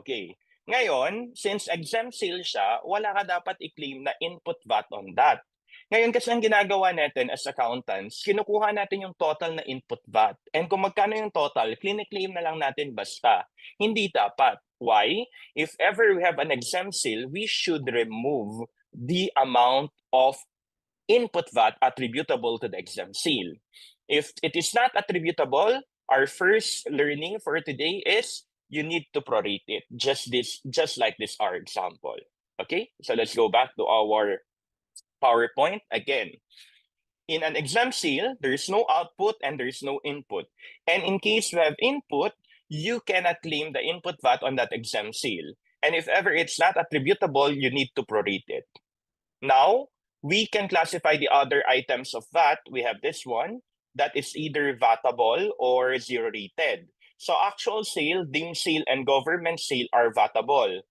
Okay. Ngayon, since exempt sale siya, wala ka dapat i-claim na input VAT on that. Ngayon kasi ang ginagawa natin as accountants, kinukuha natin yung total na input VAT. And kung magkano yung total, claim na lang natin basta. Hindi dapat. Why? If ever we have an exempt sale, we should remove the amount of input VAT attributable to the exempt sale. If it is not attributable, our first learning for today is you need to prorate it. Just like this our example. Okay, so let's go back to our PowerPoint again. In an exempt sale, there is no output and there is no input. And in case you have input, you cannot claim the input VAT on that exempt sale. And if ever it's not attributable, you need to prorate it. Now, we can classify the other items of VAT. We have this one that is either VATable or zero rated. So actual sale, deemed sale, and government sale are VATable.